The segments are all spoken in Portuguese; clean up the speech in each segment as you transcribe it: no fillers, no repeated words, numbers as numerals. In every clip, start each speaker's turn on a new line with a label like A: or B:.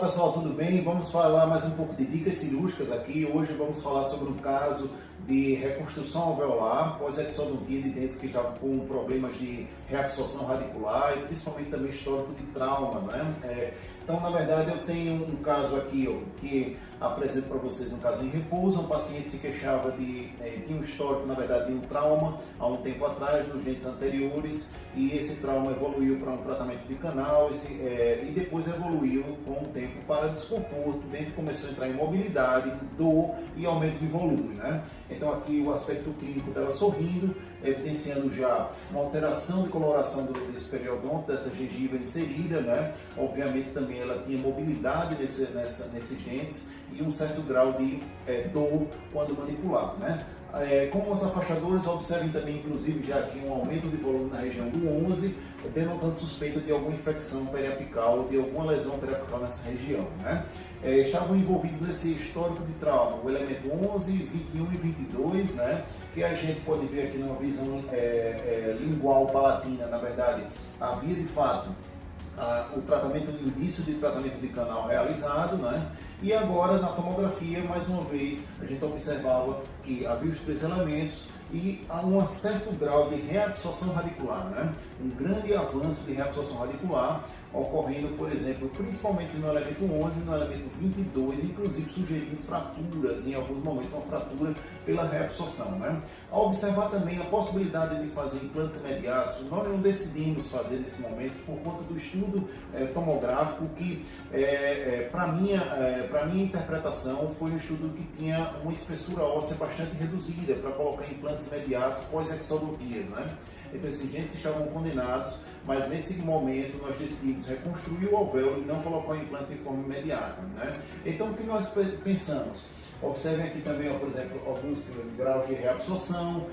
A: pessoal, tudo bem? Vamos falar mais um pouco de dicas cirúrgicas aqui. Hoje vamos falar sobre um caso de reconstrução alveolar pós-exodontia de dentes que estavam com problemas de reabsorção radicular e principalmente também histórico de trauma, né? Então, na verdade, eu tenho um caso aqui que apresento para vocês um caso em repouso. Um paciente se queixava tinha um histórico, na verdade, de um trauma há um tempo atrás nos dentes anteriores, e esse trauma evoluiu para um tratamento de canal e depois evoluiu com o tempo para desconforto. O dente começou a entrar em mobilidade, dor e aumento de volume, né? Então aqui o aspecto clínico dela sorrindo, evidenciando já uma alteração de coloração desse periodonto, dessa gengiva inserida, né? Obviamente também ela tinha mobilidade nesses dentes e um certo grau de dor quando manipulado, né? Como os afastadores, observem também, inclusive, já aqui um aumento de volume na região do 11, denotando suspeita de alguma infecção periapical ou de alguma lesão periapical nessa região, né? Estavam envolvidos nesse histórico de trauma o elemento 11, 21 e 22, né? Que a gente pode ver aqui numa visão lingual palatina. Na verdade, havia de fato o indício de tratamento de canal realizado, né? E agora na tomografia, mais uma vez, a gente observava que havia os três elementos e há um certo grau de reabsorção radicular, né? Um grande avanço de reabsorção radicular ocorrendo, por exemplo, principalmente no elemento 11 e no elemento 22, inclusive sugerindo fraturas, em alguns momentos uma fratura pela reabsorção, né? Ao observar também a possibilidade de fazer implantes imediatos, nós não decidimos fazer nesse momento por conta do estudo tomográfico que, para minha interpretação, foi um estudo que tinha uma espessura óssea bastante reduzida para colocar implantes imediatos pós-exodontias, né? Então esses dentes estavam condenados, mas nesse momento nós decidimos reconstruir o alvéolo e não colocar o implante de forma imediata, né? Então o que nós pensamos? Observem aqui também, por exemplo, alguns graus de reabsorção,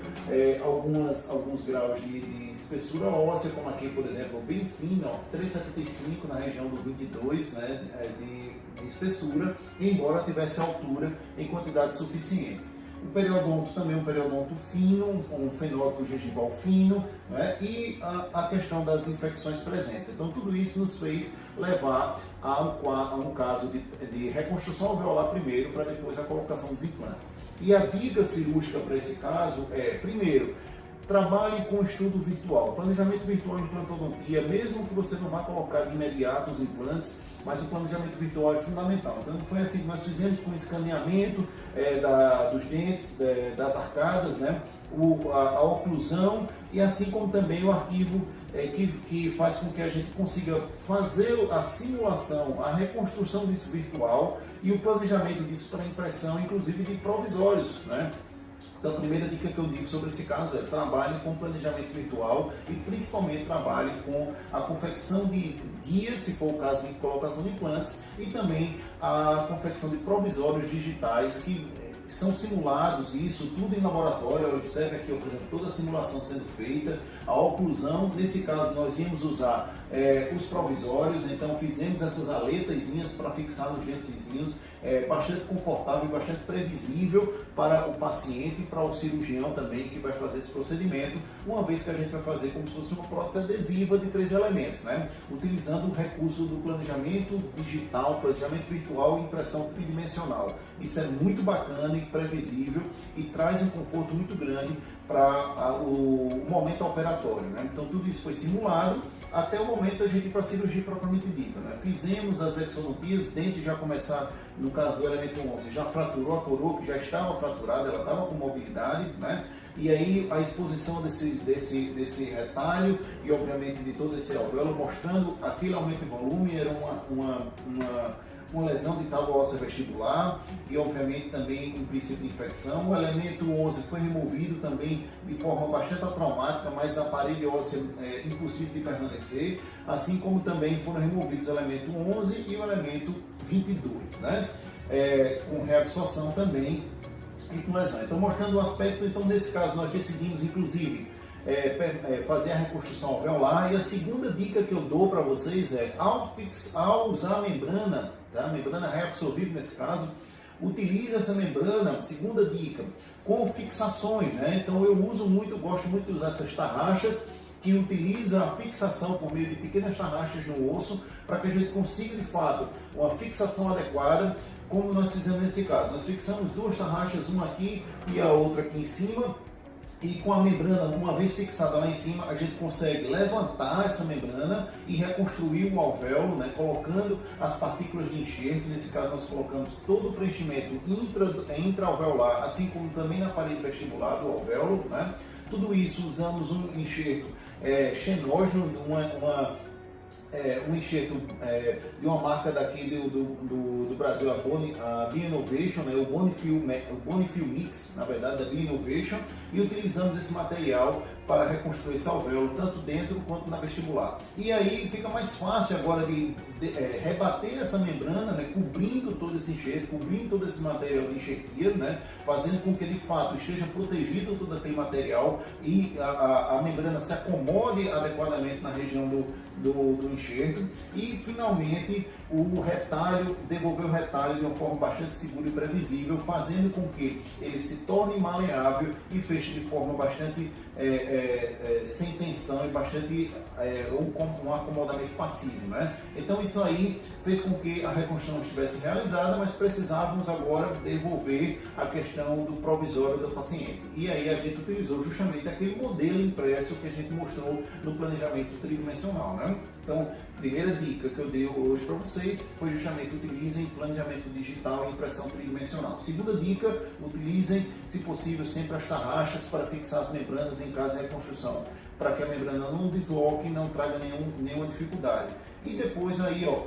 A: alguns graus de espessura óssea, como aqui, por exemplo, bem fino, 3,75 na região do 22, né, de espessura, embora tivesse altura em quantidade suficiente. O periodonto também é um periodonto fino, um fenótipo gengival fino, né? E a questão das infecções presentes. Então tudo isso nos fez levar a um caso de reconstrução alveolar primeiro, para depois a colocação dos implantes. E a dica cirúrgica para esse caso é, primeiro, trabalhe com estudo virtual. Planejamento virtual em implantodontia, mesmo que você não vá colocar de imediato os implantes, mas o planejamento virtual é fundamental. Então foi assim que nós fizemos com o escaneamento dos dentes, das arcadas, né? A oclusão e assim como também o arquivo que faz com que a gente consiga fazer a simulação, a reconstrução disso virtual e o planejamento disso para impressão, inclusive de provisórios, né? Então, a primeira dica que eu digo sobre esse caso é trabalhe com planejamento virtual e principalmente trabalhe com a confecção de guias, se for o caso de colocação de implantes, e também a confecção de provisórios digitais que são simulados, isso tudo em laboratório. Observe aqui, por exemplo, toda a simulação sendo feita, a oclusão. Nesse caso, nós íamos usar os provisórios, então fizemos essas aletazinhas para fixar nos dentes vizinhos, bastante confortável e bastante previsível para o paciente e para o cirurgião também que vai fazer esse procedimento, uma vez que a gente vai fazer como se fosse uma prótese adesiva de 3 elementos, né? Utilizando o recurso do planejamento digital, planejamento virtual e impressão tridimensional. Isso é muito bacana e previsível e traz um conforto muito grande para o momento operatório, né? Então tudo isso foi simulado até o momento da gente ir para a cirurgia propriamente dita, né? Fizemos as exodontias, dente já começar, no caso do elemento 11, já fraturou a coroa, que já estava fraturada, ela estava com mobilidade, né? E aí a exposição desse retalho e obviamente de todo esse alvéolo, mostrando aquele aumento de volume, era uma lesão de tábua óssea vestibular e obviamente também um princípio de infecção. O elemento 11 foi removido também de forma bastante traumática, mas a parede óssea é impossível de permanecer, assim como também foram removidos o elemento 11 e o elemento 22, né? Com reabsorção também e com lesão. Então, mostrando o aspecto, então nesse caso nós decidimos inclusive fazer a reconstrução alveolar. E a segunda dica que eu dou para vocês é, ao usar a membrana, tá? A membrana reabsorvível nesse caso, utilize essa membrana, segunda dica, com fixações, né? Então eu gosto muito de usar essas tarraxas que utiliza a fixação por meio de pequenas tarraxas no osso, para que a gente consiga de fato uma fixação adequada, como nós fizemos nesse caso. Nós fixamos duas tarraxas, uma aqui e a outra aqui em cima, e com a membrana, uma vez fixada lá em cima, a gente consegue levantar essa membrana e reconstruir o alvéolo, né, colocando as partículas de enxerto. Nesse caso, nós colocamos todo o preenchimento intra-alveolar, assim como também na parede vestibular do alvéolo, né? Tudo isso usamos um enxerto xenógeno, um enxerto de uma marca daqui do Brasil, a Bioinnovation, né, o Bonifil Mix, na verdade, da Bioinnovation, e utilizamos esse material para reconstruir esse alvéolo, tanto dentro quanto na vestibular. E aí fica mais fácil agora de rebater essa membrana, né, cobrindo todo esse enxerto, cobrindo todo esse material de enxertia, né, fazendo com que de fato esteja protegido todo aquele material e a membrana se acomode adequadamente na região do enxerto, e finalmente o retalho, devolver o retalho de uma forma bastante segura e previsível, fazendo com que ele se torne maleável e feche de forma bastante sem tensão e bastante um acomodamento passivo, né? Então isso aí fez com que a reconstrução estivesse realizada, mas precisávamos agora devolver a questão do provisório do paciente. E aí a gente utilizou justamente aquele modelo impresso que a gente mostrou no planejamento tridimensional, né? Então, primeira dica que eu dei hoje para vocês foi justamente utilizem planejamento digital e impressão tridimensional. Segunda dica, utilizem, se possível, sempre as tarraxas para fixar as membranas em caso de reconstrução, para que a membrana não desloque e não traga nenhuma dificuldade. E depois aí, ó,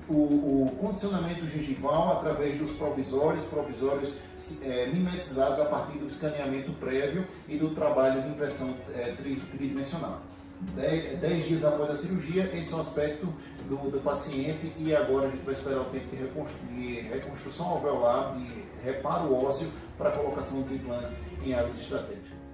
A: o condicionamento gengival através dos provisórios mimetizados a partir do escaneamento prévio e do trabalho de impressão tridimensional. 10 dias após a cirurgia, esse é o aspecto do paciente, e agora a gente vai esperar o tempo de reconstrução alveolar, de reparo ósseo para a colocação dos implantes em áreas estratégicas.